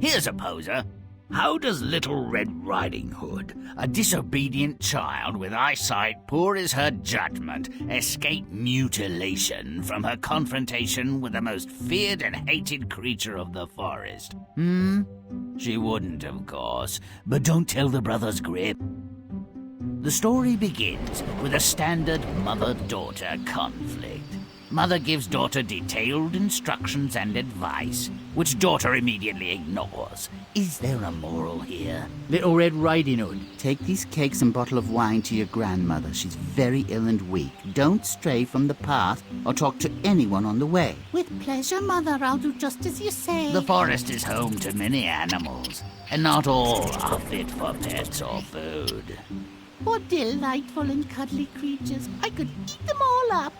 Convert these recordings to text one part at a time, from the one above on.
Here's a poser. How does Little Red Riding Hood, a disobedient child with eyesight poor as her judgment, escape mutilation from her confrontation with the most feared and hated creature of the forest? She wouldn't, of course, but don't tell the brothers Grimm. The story begins with a standard mother-daughter conflict. Mother gives daughter detailed instructions and advice, which daughter immediately ignores. Is there a moral here? Little Red Riding Hood, take these cakes and bottle of wine to your grandmother. She's very ill and weak. Don't stray from the path or talk to anyone on the way. With pleasure, Mother. I'll do just as you say. The forest is home to many animals, and not all are fit for pets or food. What delightful and cuddly creatures. I could eat them all up.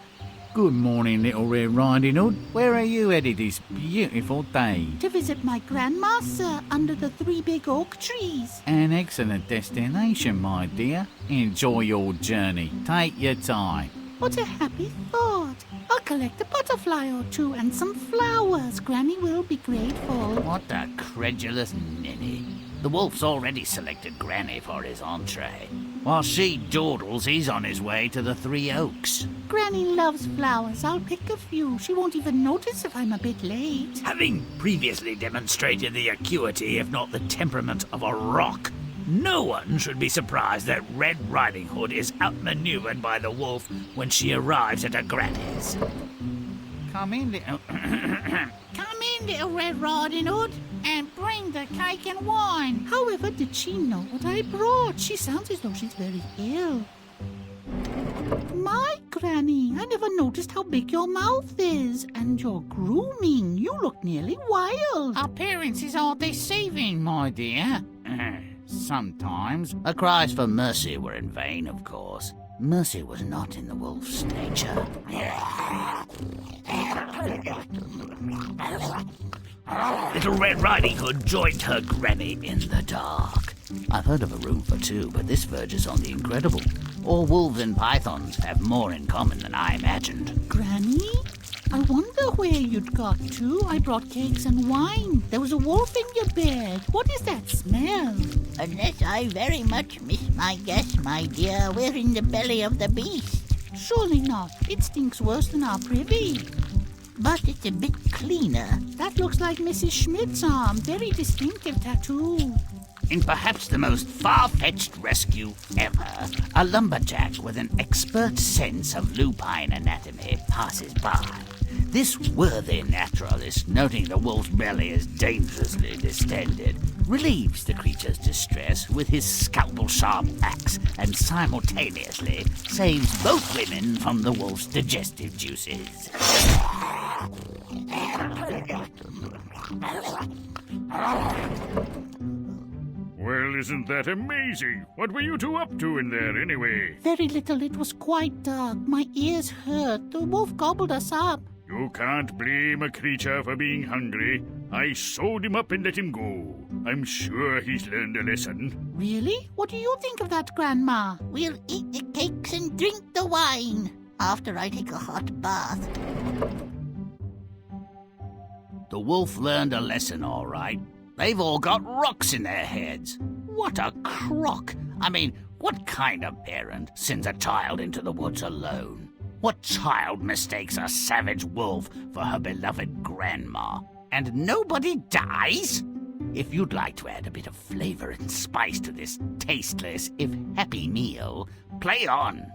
Good morning, Little Red Riding Hood. Where are you headed this beautiful day? To visit my grandma, sir, under the 3 big oak trees. An excellent destination, my dear. Enjoy your journey. Take your time. What a happy thought. I'll collect a butterfly or two and some flowers. Granny will be grateful. What a credulous ninny. The wolf's already selected Granny for his entree. While she dawdles, he's on his way to the 3 Oaks. Granny loves flowers. I'll pick a few. She won't even notice if I'm a bit late. Having previously demonstrated the acuity, if not the temperament, of a rock, no one should be surprised that Red Riding Hood is outmaneuvered by the wolf when she arrives at her granny's. Come in, little... Come in, Little Red Riding Hood, and bring the cake and wine. However, did she know what I brought? She sounds as though she's very ill. My Granny, I never noticed how big your mouth is. And you're grooming. You look nearly wild. Appearances are deceiving, my dear. Sometimes. Her cries for mercy were in vain, of course. Mercy was not in the wolf's nature. Little Red Riding Hood joined her granny in the dark. I've heard of a room for 2, but this verges on the incredible. All wolves and pythons have more in common than I imagined. Granny? I wonder where you'd got to. I brought cakes and wine. There was a wolf in your bed. What is that smell? Unless I very much miss my guess, my dear, we're in the belly of the beast. Surely not. It stinks worse than our privy. But it's a bit cleaner. That looks like Mrs. Schmidt's arm. Very distinctive tattoo. In perhaps the most far-fetched rescue ever, a lumberjack with an expert sense of lupine anatomy passes by. This worthy naturalist, noting the wolf's belly is dangerously distended, relieves the creature's distress with his scalpel-sharp axe and simultaneously saves both women from the wolf's digestive juices. Well, isn't that amazing? What were you 2 up to in there, anyway? Very little. It was quite dark. My ears hurt. The wolf gobbled us up. You can't blame a creature for being hungry. I sewed him up and let him go. I'm sure he's learned a lesson. Really? What do you think of that, Grandma? We'll eat the cakes and drink the wine after I take a hot bath. The wolf learned a lesson, all right. They've all got rocks in their heads. What a crock! I mean, what kind of parent sends a child into the woods alone? What child mistakes a savage wolf for her beloved grandma? And nobody dies? If you'd like to add a bit of flavor and spice to this tasteless, if happy meal, play on.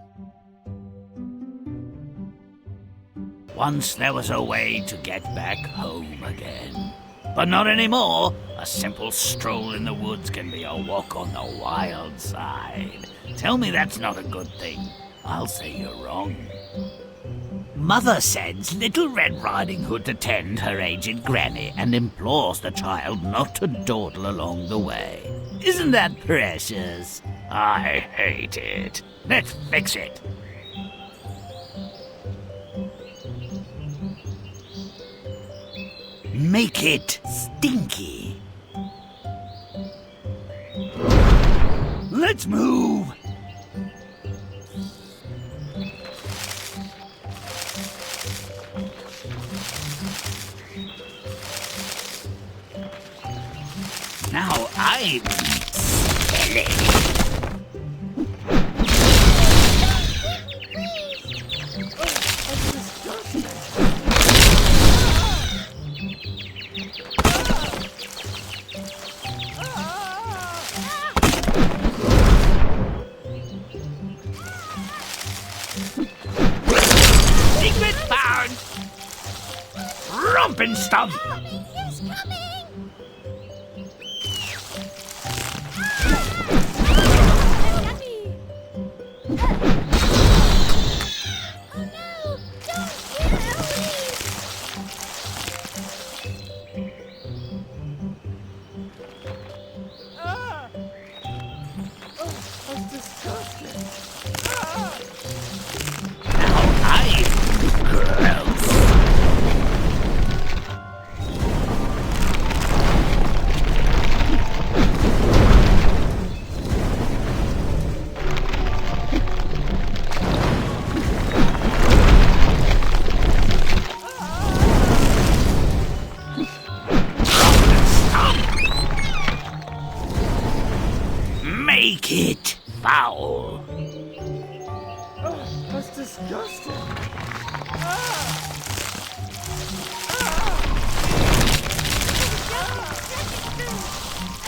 Once there was a way to get back home again. But not anymore. A simple stroll in the woods can be a walk on the wild side. Tell me that's not a good thing. I'll say you're wrong. Mother sends Little Red Riding Hood to tend her aged granny and implores the child not to dawdle along the way. Isn't that precious? I hate it. Let's fix it. Make it stinky. Let's move. Now I'm smelly. Secret found! Romp and stomp! He's coming! Make it foul. That's disgusting.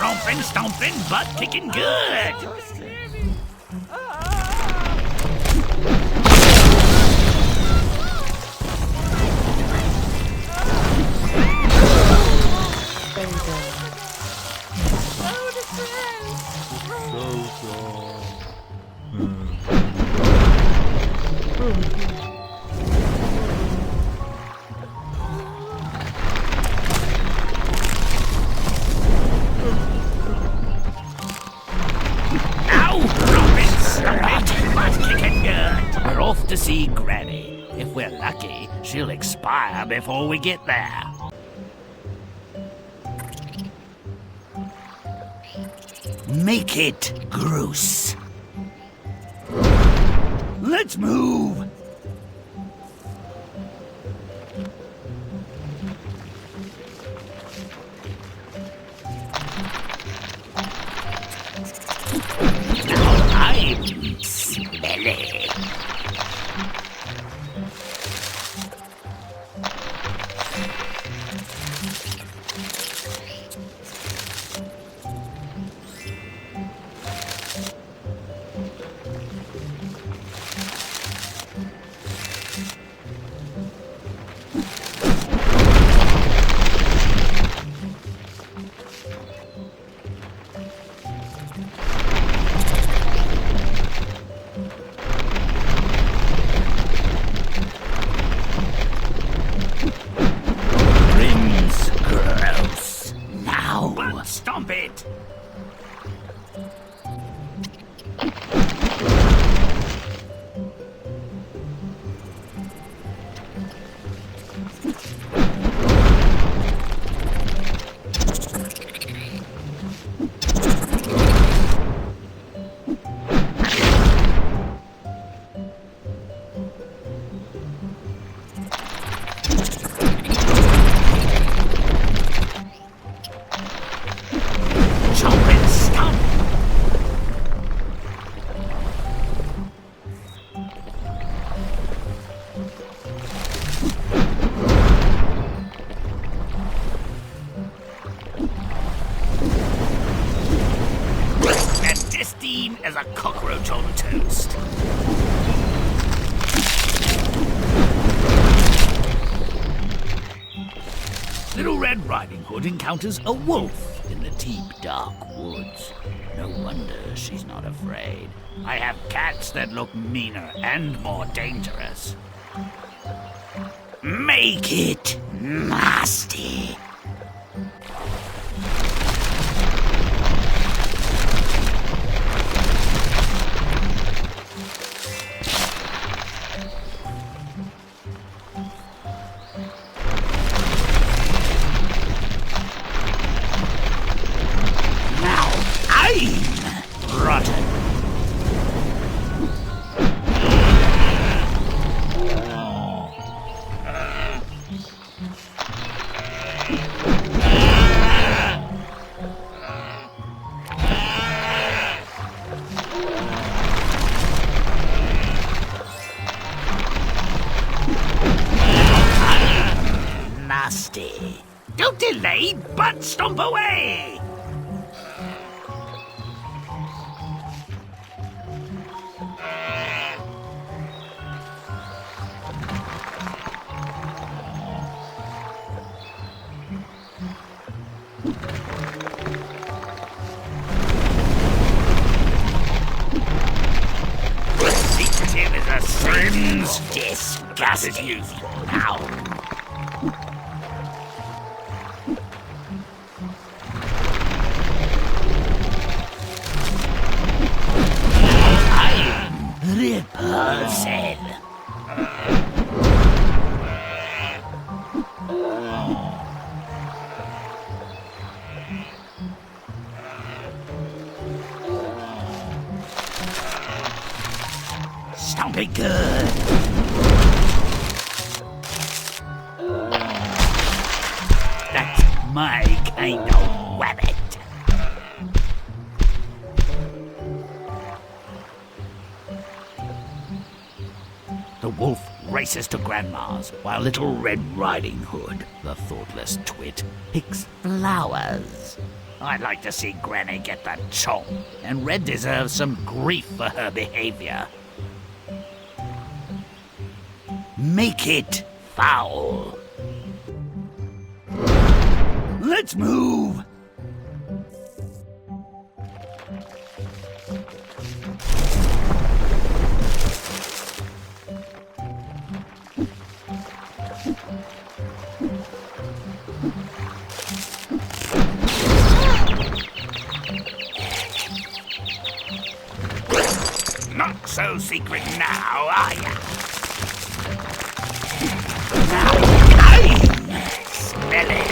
Romping, stomping, butt kicking good. We're off to see Granny. If we're lucky, she'll expire before we get there. Make it gross. Let's move. Now I'm smelly. Grimm's gross. Now stomp it. Chomp and stomp. As disdain as a cockroach on toast. Little Red Riding Hood encounters a wolf in the deep, dark woods. No wonder she's not afraid. I have cats that look meaner and more dangerous. Make it nasty. Now I'm rotten. Nasty. Don't delay, but stomp away! Secretive as a Grimm's disgusting. Now. Repulsive. Stomp it good. That's my kind of wabbit. The wolf races to Grandma's, while Little Red Riding Hood, the thoughtless twit, picks flowers. I'd like to see Granny get the chomp, and Red deserves some grief for her behavior. Make it foul. Let's move! Not so secret now, are ya? Now, smell it.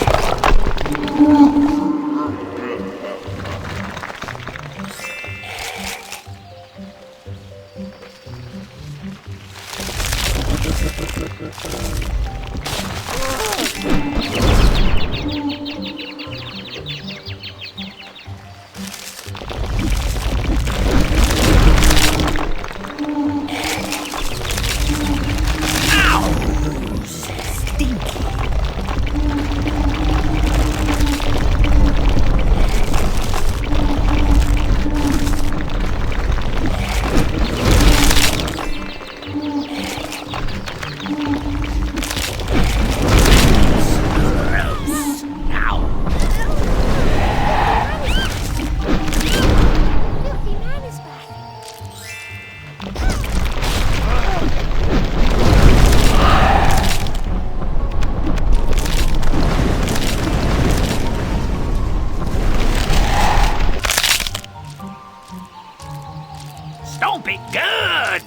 Stomp it good!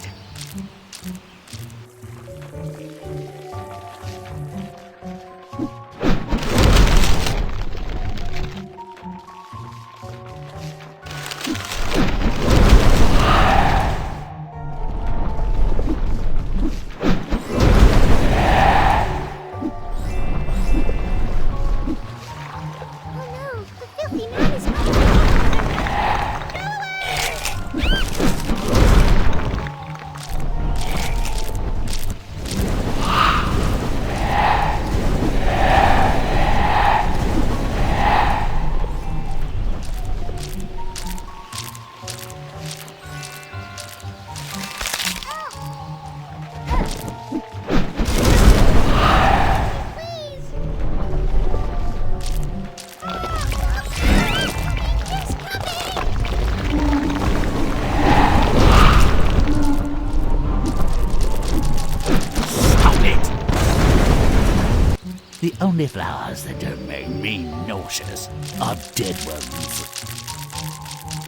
The only flowers that don't make me nauseous are dead ones.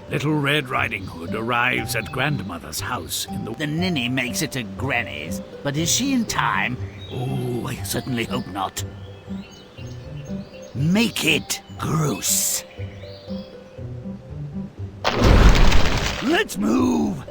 Little Red Riding Hood arrives at Grandmother's house in the ninny makes it to Granny's, but is she in time? Oh, I certainly hope not. Make it gross. Let's move!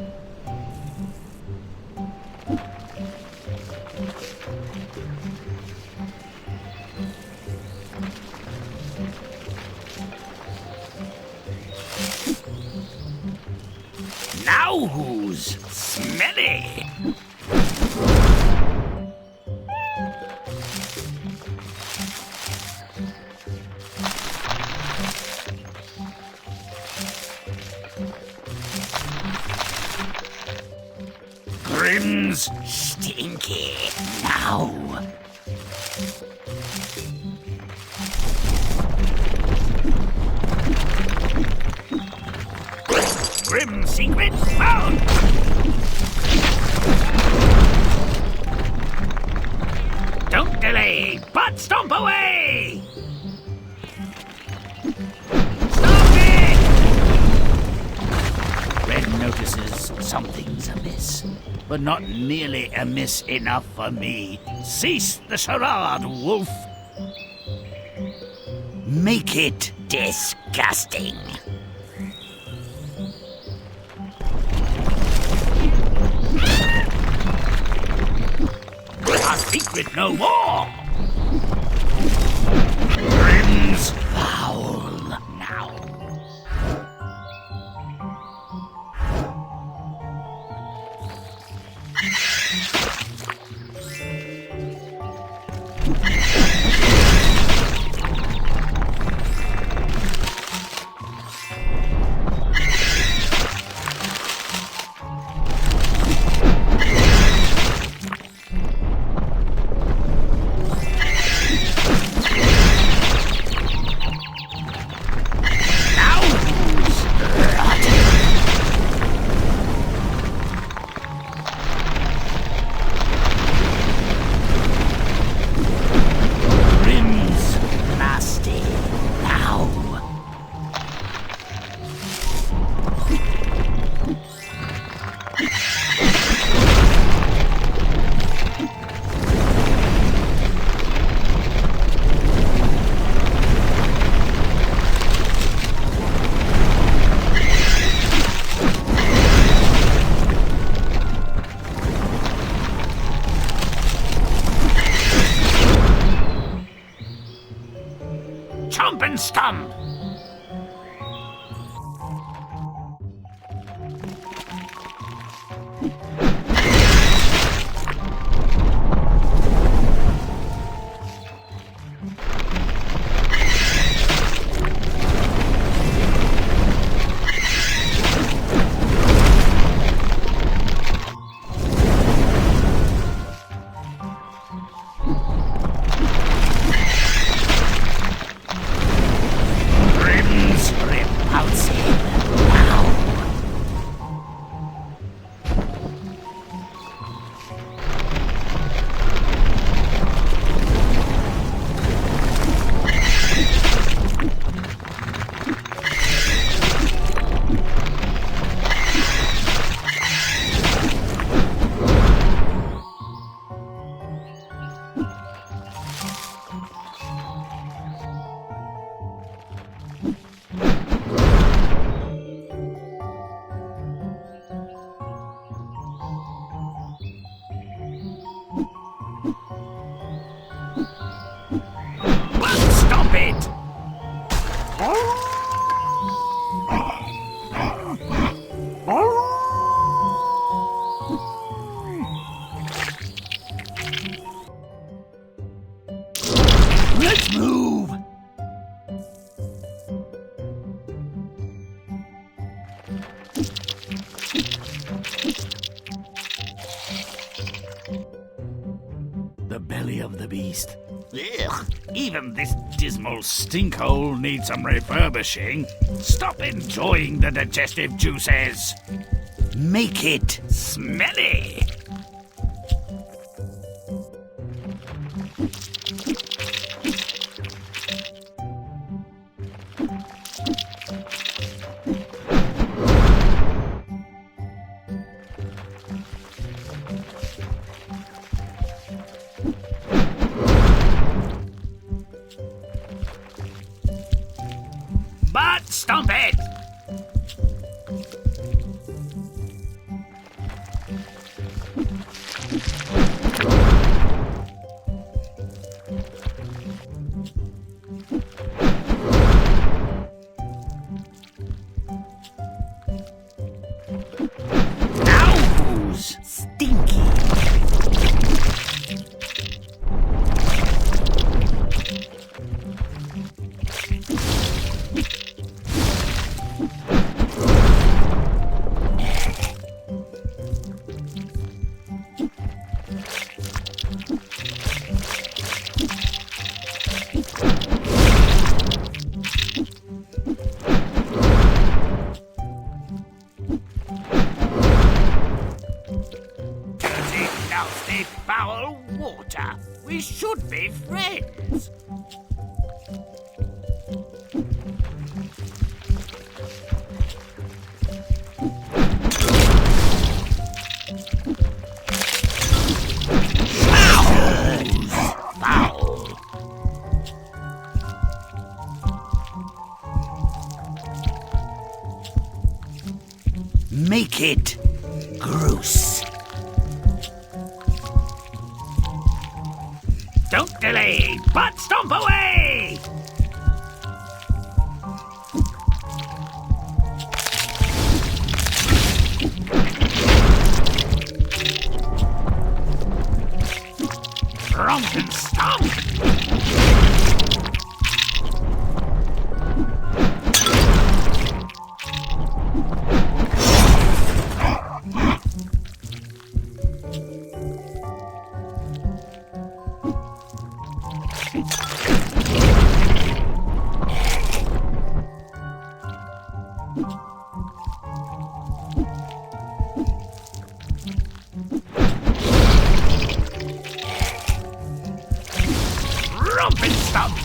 Grimm's stinky now. Grimm secret found! Don't delay, but stomp away! Stop it! Red notices something's amiss, but not nearly amiss enough for me. Cease the charade, wolf! Make it disgusting! Our secret no more! Grimm's foul now. Chomp and stomp! Stop it! Let's move! The belly of the beast. Ugh, even this dismal stinkhole needs some refurbishing. Stop enjoying the digestive juices. Make it smelly. But stomp it! Nose! Stinky! woods. Foul! Make it gross. Don't delay, but stomp away! Romp and stomp! Romp and stomp!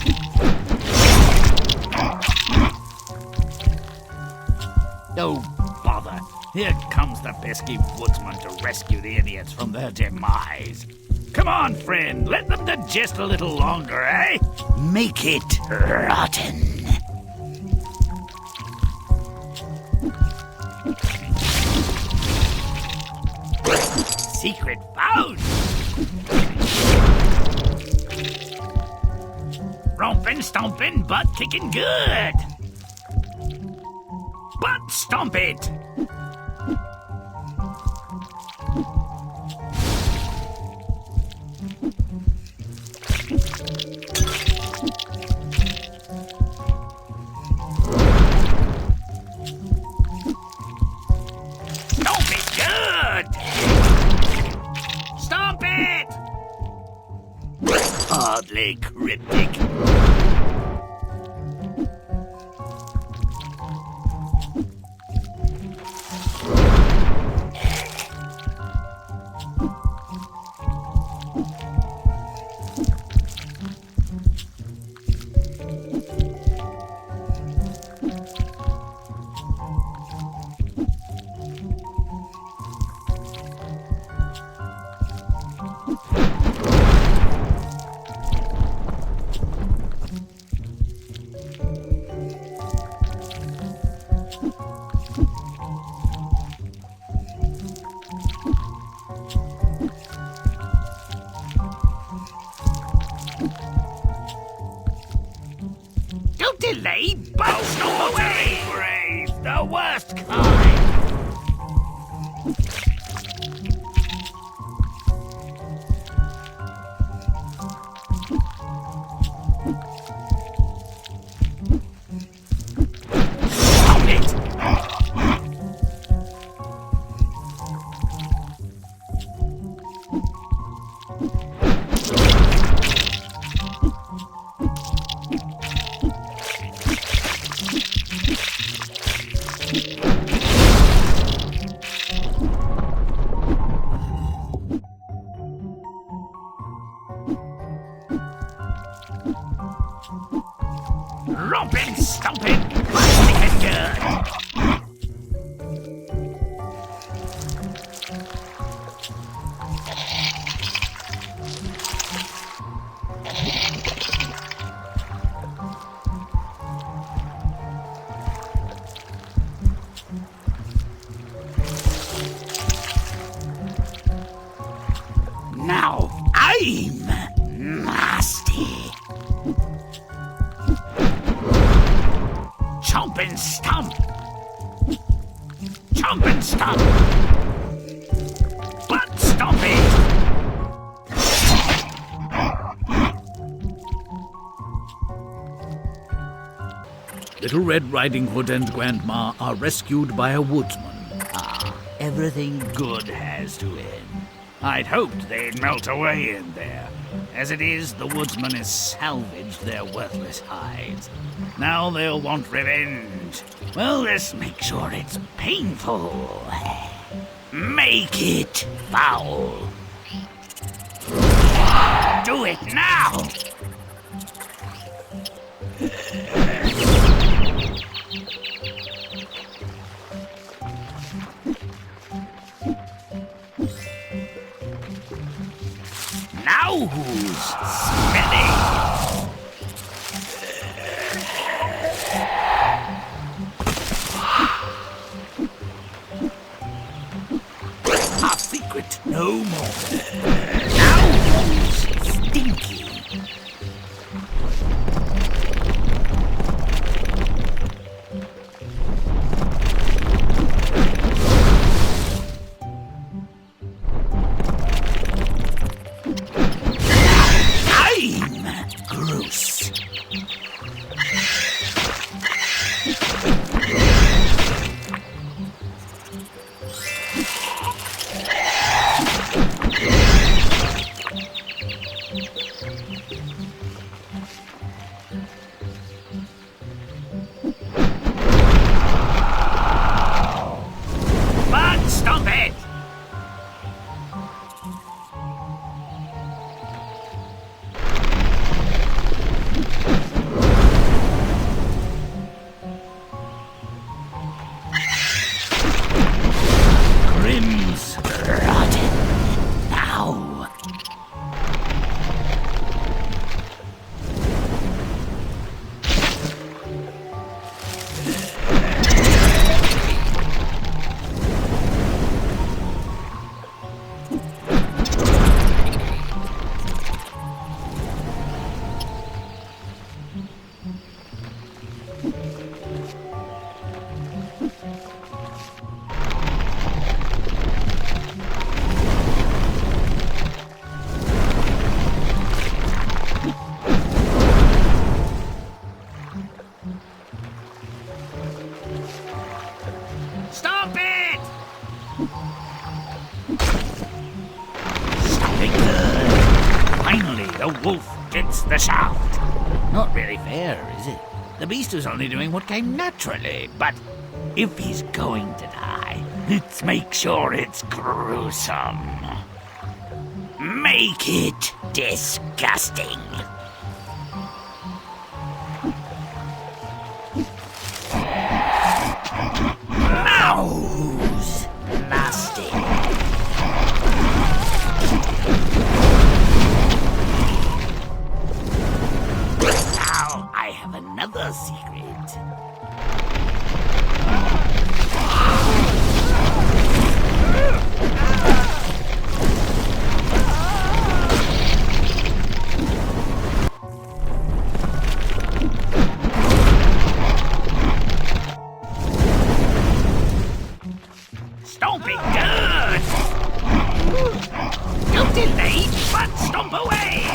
Oh, bother. Here comes the pesky woodsman to rescue the idiots from their demise. Come on, friend, let them digest a little longer, eh? Make it rotten. Secret found! Rompin', stompin', butt kicking good! Butt stomp it! Stomp it good! Stomp it! Oddly cryptic. Don't delay, but stomp away! Brave, the worst kind! Stomp it! Rompin', stompin', plastic and good. Now I'm nasty. Chomp and stomp. Chomp and stomp. Butt stomp it. Little Red Riding Hood and Grandma are rescued by a woodsman. Ah, everything good has to end. I'd hoped they'd melt away in there. As it is, the woodsman has salvaged their worthless hides. Now they'll want revenge. Well, let's make sure it's painful. Make it foul. Do it now! truce. But stop it! Grimm's rotten now. Stop it! Something good. Finally, the wolf gets the shaft. Not really fair, is it? The beast was only doing what came naturally, but if he's going to die, let's make sure it's gruesome. Make it disgusting. Mouse! Nasty. Now I have another secret. Stomping good! Don't delay, but stomp away!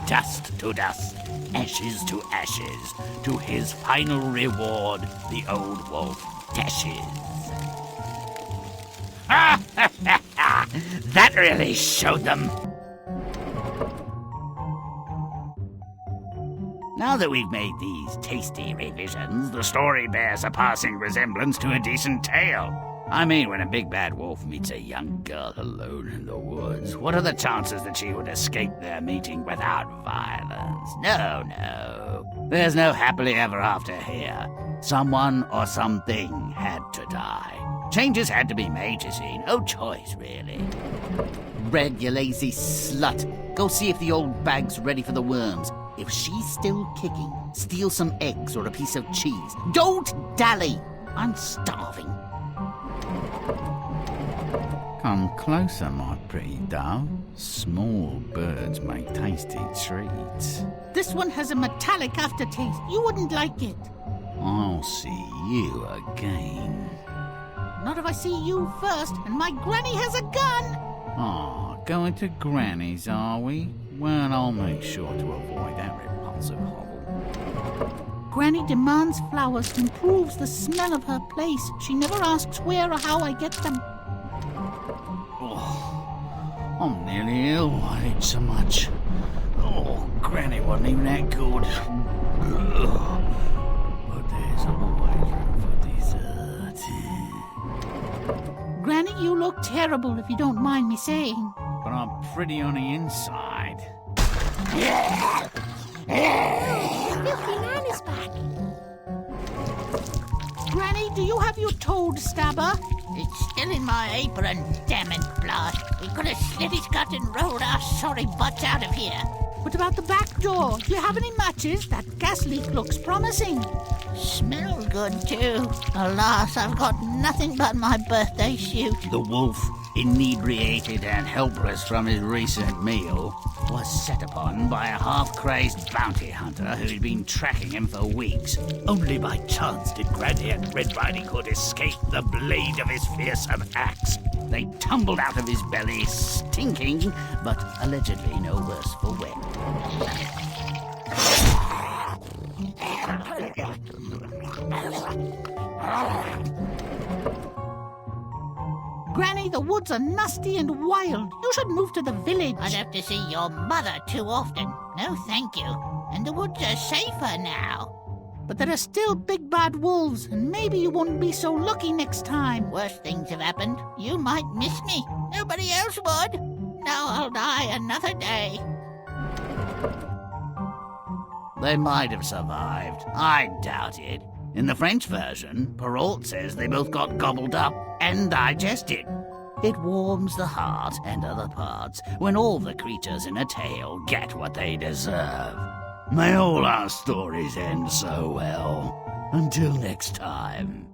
Dust to dust, ashes to ashes, to his final reward, the old wolf dashes. That really showed them. Now that we've made these tasty revisions, the story bears a passing resemblance to a decent tale. I mean, when a big bad wolf meets a young girl alone in the woods, what are the chances that she would escape their meeting without violence? No. There's no happily ever after here. Someone or something had to die. Changes had to be made, you see. No choice, really. Red, you lazy slut. Go see if the old bag's ready for the worms. If she's still kicking, steal some eggs or a piece of cheese. Don't dally! I'm starving. Come closer, my pretty dove. Small birds make tasty treats. This one has a metallic aftertaste. You wouldn't like it. I'll see you again. Not if I see you first, and my granny has a gun. Going to Granny's, are we? Well, I'll make sure to avoid that repulsive hovel. Granny demands flowers, improves the smell of her place. She never asks where or how I get them. I'm nearly ill. I ate so much. Granny wasn't even that good. But there's always room for dessert. Granny, you look terrible, if you don't mind me saying. But I'm pretty on the inside. Milky Man is back. Granny, do you have your toad stabber? It's still in my apron, damn it, Blast. We could have slit his gut and rolled our sorry butts out of here. What about the back door? Do you have any matches? That gas leak looks promising. Smells good too. Alas, I've got nothing but my birthday suit. The wolf, inebriated and helpless from his recent meal, was set upon by a half-crazed bounty hunter who'd been tracking him for weeks. Only by chance did Granny and Red Riding Hood escape the blade of his fearsome axe. They tumbled out of his belly, stinking, but allegedly no worse for wear. Granny, the woods are nasty and wild. You should move to the village. I'd have to see your mother too often. No, thank you. And the woods are safer now. But there are still big bad wolves, and maybe you won't be so lucky next time. Worse things have happened. You might miss me. Nobody else would. Now I'll die another day. They might have survived. I doubt it. In the French version, Perrault says they both got gobbled up and digested. It warms the heart and other parts when all the creatures in a tale get what they deserve. May all our stories end so well. Until next time.